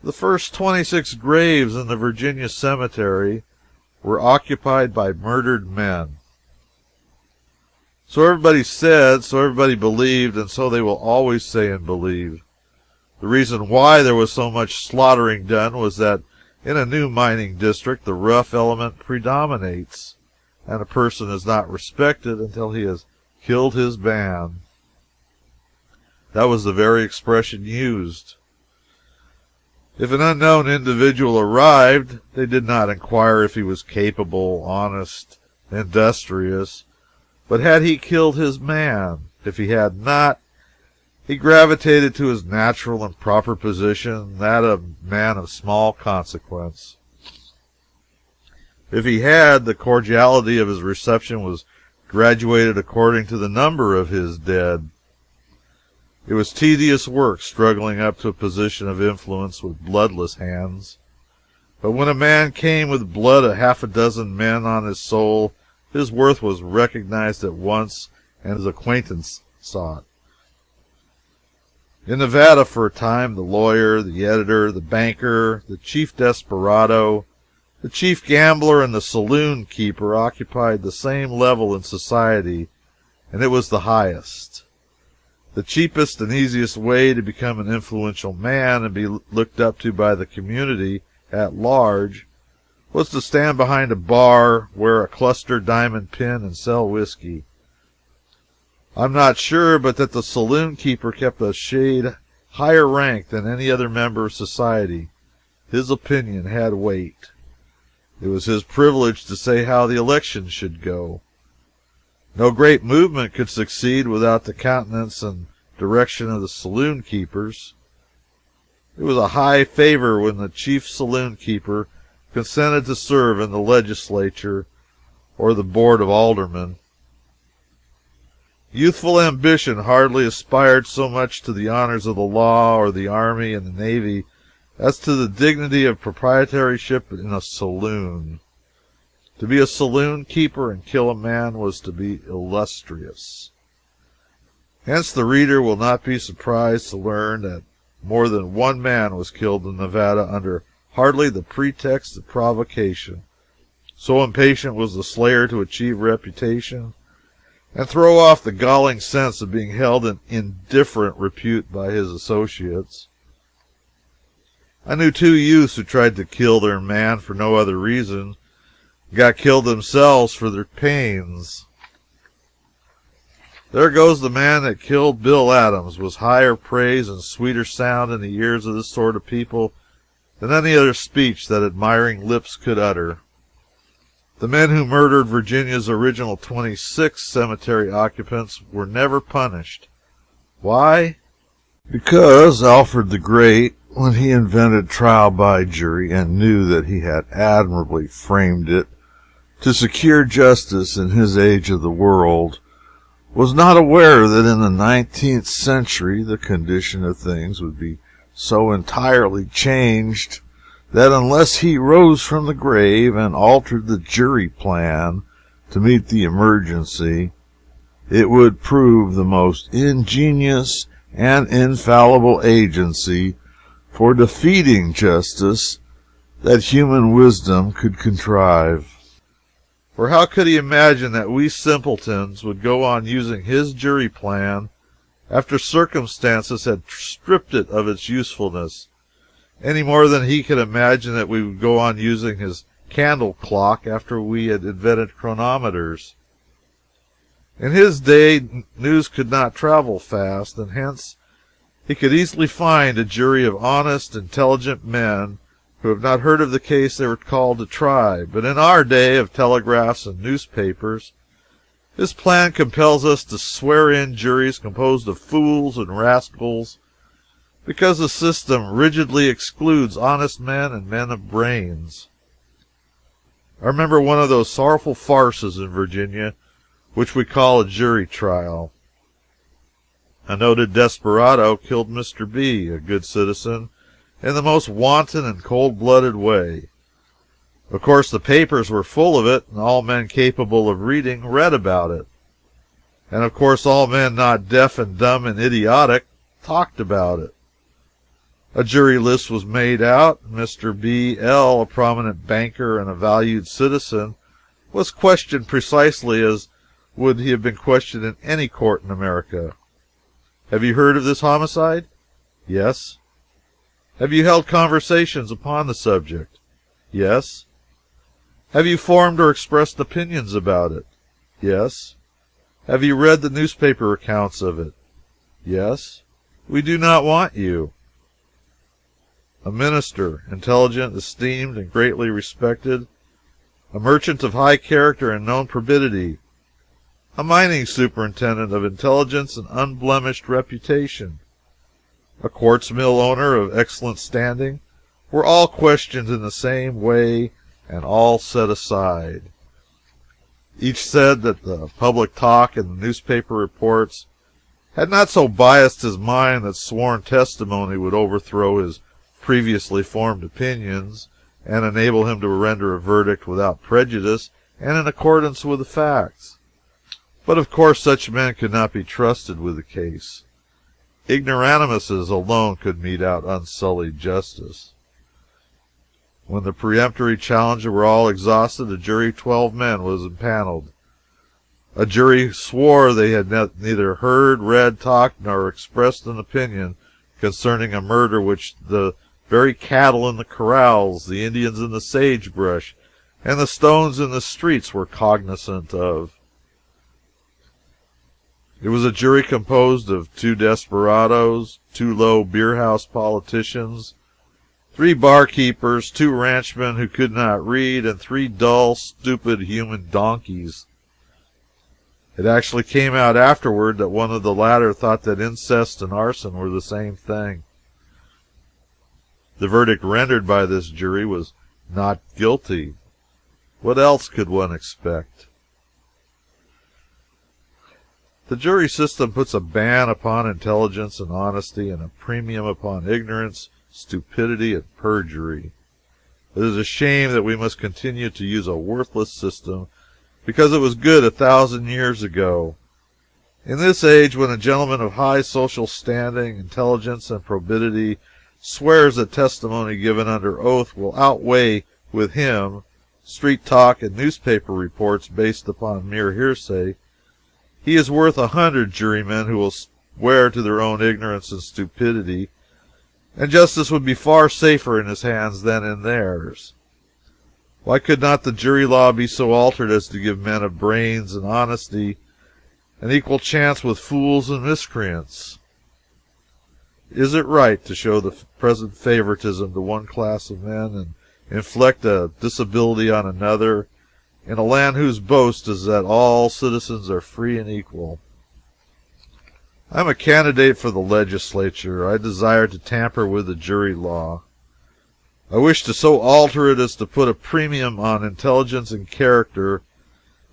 The first 26 graves in the Virginia cemetery were occupied by murdered men. So everybody said, so everybody believed, and so they will always say and believe. The reason why there was so much slaughtering done was that in a new mining district, the rough element predominates, and a person is not respected until he has killed his band. That was the very expression used. If an unknown individual arrived, they did not inquire if he was capable, honest, industrious, but had he killed his man? If he had not, he gravitated to his natural and proper position, that of man of small consequence. If he had, the cordiality of his reception was graduated according to the number of his dead. It was tedious work struggling up to a position of influence with bloodless hands. But when a man came with blood of half a dozen men on his soul, his worth was recognized at once, and his acquaintance sought. In Nevada, for a time, the lawyer, the editor, the banker, the chief desperado, the chief gambler, and the saloon keeper occupied the same level in society, and it was the highest. The cheapest and easiest way to become an influential man and be looked up to by the community at large was to stand behind a bar, wear a cluster diamond pin, and sell whiskey. I'm not sure but that the saloon keeper kept a shade higher rank than any other member of society. His opinion had weight. It was his privilege to say how the election should go. No great movement could succeed without the countenance and direction of the saloon keepers. It was a high favor when the chief saloon keeper consented to serve in the legislature or the board of aldermen. Youthful ambition hardly aspired so much to the honors of the law or the army and the navy as to the dignity of proprietorship in a saloon. To be a saloon keeper and kill a man was to be illustrious. Hence the reader will not be surprised to learn that more than one man was killed in Nevada under hardly the pretext of provocation. So impatient was the slayer to achieve reputation and throw off the galling sense of being held in indifferent repute by his associates. I knew two youths who tried to kill their man for no other reason, got killed themselves for their pains. There goes the man that killed Bill Adams was higher praise and sweeter sound in the ears of this sort of people than any other speech that admiring lips could utter. The men who murdered Virginia's original 26 cemetery occupants were never punished. Why? Because Alfred the Great, when he invented trial by jury and knew that he had admirably framed it to secure justice in his age of the world, was not aware that in the 19th century the condition of things would be so entirely changed that unless he rose from the grave and altered the jury plan to meet the emergency, it would prove the most ingenious and infallible agency for defeating justice that human wisdom could contrive. For how could he imagine that we simpletons would go on using his jury plan after circumstances had stripped it of its usefulness, any more than he could imagine that we would go on using his candle clock after we had invented chronometers? In his day, news could not travel fast, and hence he could easily find a jury of honest, intelligent men who have not heard of the case they were called to try. But in our day of telegraphs and newspapers, his plan compels us to swear in juries composed of fools and rascals, because the system rigidly excludes honest men and men of brains. I remember one of those sorrowful farces in Virginia, which we call a jury trial. A noted desperado killed Mr. B., a good citizen, in the most wanton and cold-blooded way. Of course, the papers were full of it, and all men capable of reading read about it. And of course, all men not deaf and dumb and idiotic talked about it. A jury list was made out. Mr. B. L., a prominent banker and a valued citizen, was questioned precisely as would he have been questioned in any court in America. Have you heard of this homicide? Yes. Have you held conversations upon the subject? Yes. Have you formed or expressed opinions about it? Yes. Have you read the newspaper accounts of it? Yes. We do not want you. A minister, intelligent, esteemed, and greatly respected. A merchant of high character and known probity. A mining superintendent of intelligence and unblemished reputation. A quartz mill owner of excellent standing, were all questioned in the same way and all set aside. Each said that the public talk and the newspaper reports had not so biased his mind that sworn testimony would overthrow his previously formed opinions and enable him to render a verdict without prejudice and in accordance with the facts. But of course such men could not be trusted with the case. Ignoramuses alone could mete out unsullied justice. When the peremptory challenges were all exhausted, a jury of 12 men was impaneled. A jury swore they had neither heard, read, talked, nor expressed an opinion concerning a murder which the very cattle in the corrals, the Indians in the sagebrush, and the stones in the streets were cognizant of. It was a jury composed of 2 desperadoes, 2 low beer-house politicians, 3 barkeepers, 2 ranchmen who could not read, and 3 dull, stupid human donkeys. It actually came out afterward that one of the latter thought that incest and arson were the same thing. The verdict rendered by this jury was not guilty. What else could one expect? The jury system puts a ban upon intelligence and honesty and a premium upon ignorance, stupidity, and perjury. It is a shame that we must continue to use a worthless system because it was good 1,000 years ago. In this age, when a gentleman of high social standing, intelligence, and probity swears that testimony given under oath will outweigh with him street talk and newspaper reports based upon mere hearsay, he is worth 100 jurymen who will swear to their own ignorance and stupidity, and justice would be far safer in his hands than in theirs. Why could not the jury law be so altered as to give men of brains and honesty an equal chance with fools and miscreants? Is it right to show the present favoritism to one class of men and inflict a disability on another in a land whose boast is that all citizens are free and equal? I am a candidate for the legislature. I desire to tamper with the jury law. I wish to so alter it as to put a premium on intelligence and character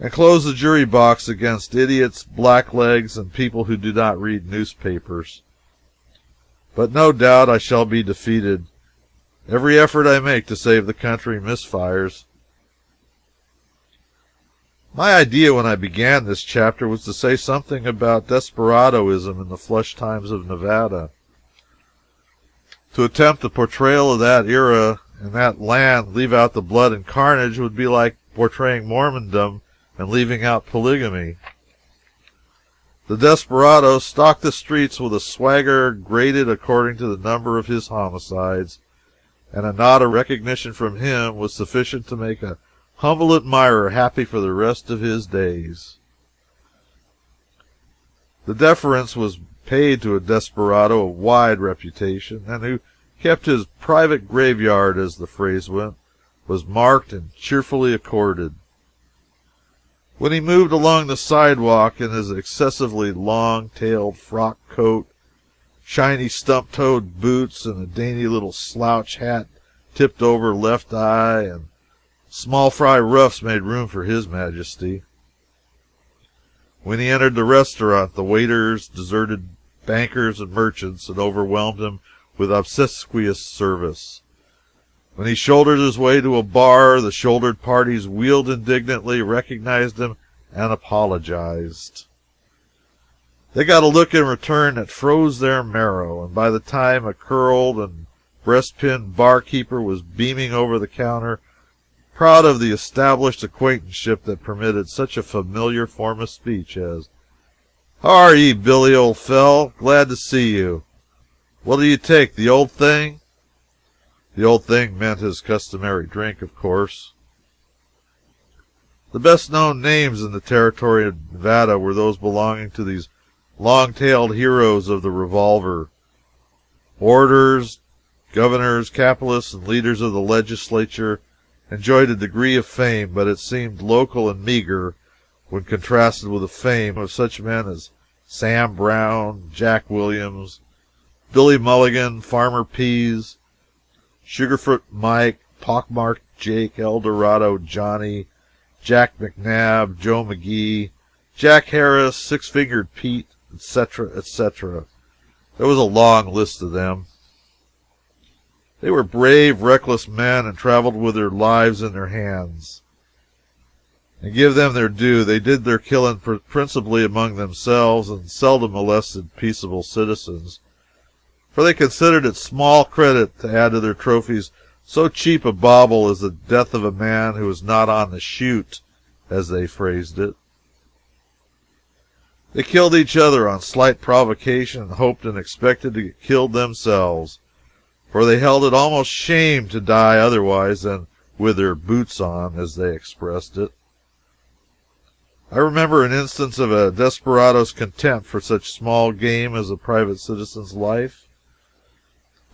and close the jury box against idiots, blacklegs, and people who do not read newspapers. But no doubt I shall be defeated. Every effort I make to save the country misfires. My idea when I began this chapter was to say something about desperadoism in the flush times of Nevada. To attempt the portrayal of that era in that land, leave out the blood and carnage, would be like portraying Mormondom and leaving out polygamy. The desperado stalked the streets with a swagger graded according to the number of his homicides, and a nod of recognition from him was sufficient to make a humble admirer happy for the rest of his days. The deference was paid to a desperado of wide reputation, and who kept his private graveyard, as the phrase went, was marked and cheerfully accorded. When he moved along the sidewalk in his excessively long-tailed frock coat, shiny stump-toed boots, and a dainty little slouch hat tipped over left eye, and small fry ruffs made room for his majesty. When he entered the restaurant, the waiters, deserted bankers, and merchants had overwhelmed him with obsequious service. When he shouldered his way to a bar, the shouldered parties wheeled indignantly, recognized him, and apologized. They got a look in return that froze their marrow, and by the time a curled and breastpin barkeeper was beaming over the counter, proud of the established acquaintanceship that permitted such a familiar form of speech as, "How are ye, Billy, old fell? Glad to see you. What'll you take, the old thing?" The old thing meant his customary drink, of course. The best-known names in the territory of Nevada were those belonging to these long-tailed heroes of the revolver. Orators, governors, capitalists, and leaders of the legislature enjoyed a degree of fame, but it seemed local and meager when contrasted with the fame of such men as Sam Brown, Jack Williams, Billy Mulligan, Farmer Pease, Sugarfoot Mike, Pockmarked Jake, Eldorado Johnny, Jack McNabb, Joe McGee, Jack Harris, Six-Fingered Pete, etc., etc. There was a long list of them. They were brave, reckless men and traveled with their lives in their hands. And give them their due, they did their killing principally among themselves and seldom molested peaceable citizens, for they considered it small credit to add to their trophies so cheap a bauble as the death of a man who was not on the shoot, as they phrased it. They killed each other on slight provocation and hoped and expected to get killed themselves, for they held it almost shame to die otherwise than with their boots on, as they expressed it. I remember an instance of a desperado's contempt for such small game as a private citizen's life.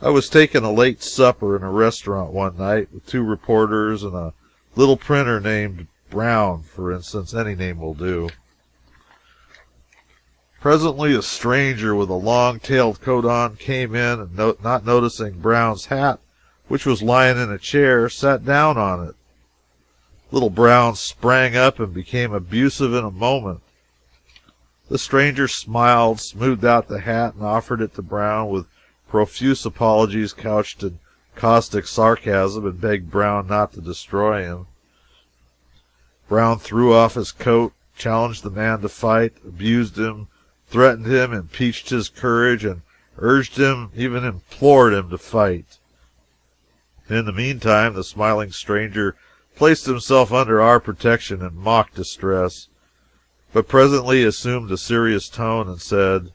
I was taking a late supper in a restaurant one night with two reporters and a little printer named Brown, for instance. Any name will do. Presently a stranger with a long-tailed coat on came in and, not noticing Brown's hat, which was lying in a chair, sat down on it. Little Brown sprang up and became abusive in a moment. The stranger smiled, smoothed out the hat, and offered it to Brown with profuse apologies couched in caustic sarcasm, and begged Brown not to destroy him. Brown threw off his coat, challenged the man to fight, abused him, threatened him, impeached his courage, and urged him, even implored him to fight. In the meantime, the smiling stranger placed himself under our protection in mock distress, but presently assumed a serious tone and said,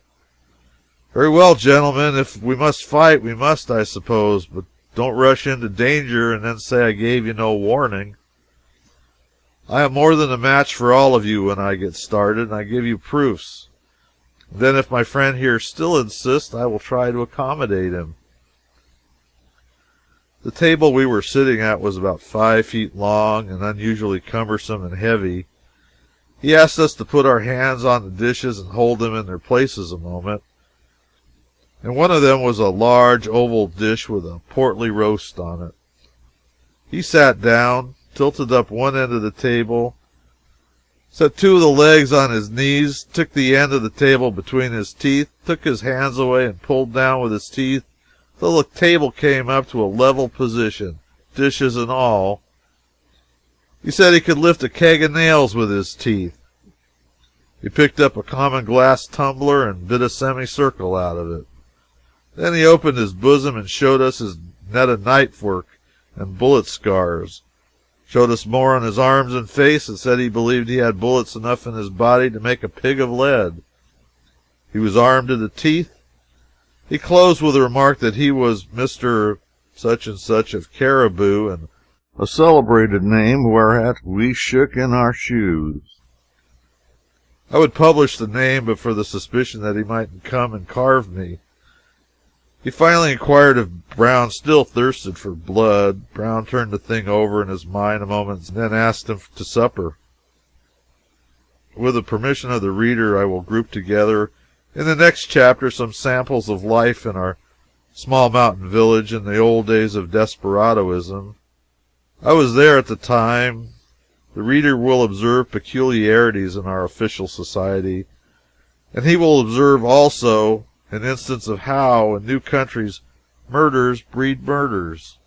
"Very well, gentlemen, if we must fight, we must, I suppose, but don't rush into danger and then say I gave you no warning. I am more than a match for all of you when I get started, and I give you proofs. Then if my friend here still insists, I will try to accommodate him." The table we were sitting at was about 5 feet long and unusually cumbersome and heavy. He asked us to put our hands on the dishes and hold them in their places a moment, and one of them was a large oval dish with a portly roast on it. He sat down, tilted up one end of the table, set two of the legs on his knees, took the end of the table between his teeth, took his hands away, and pulled down with his teeth till the table came up to a level position, dishes and all. He said he could lift a keg of nails with his teeth. He picked up a common glass tumbler and bit a semicircle out of it. Then he opened his bosom and showed us his net of knife work and bullet scars, showed us more on his arms and face, and said he believed he had bullets enough in his body to make a pig of lead. He was armed to the teeth. He closed with a remark that he was Mr. Such and Such of Caribou, and a celebrated name whereat we shook in our shoes. I would publish the name but for the suspicion that he might come and carve me. He finally inquired if Brown still thirsted for blood. Brown turned the thing over in his mind a moment and then asked him to supper. With the permission of the reader, I will group together in the next chapter some samples of life in our small mountain village in the old days of desperadoism. I was there at the time. The reader will observe peculiarities in our official society, and he will observe also an instance of how, in new countries, murders breed murders.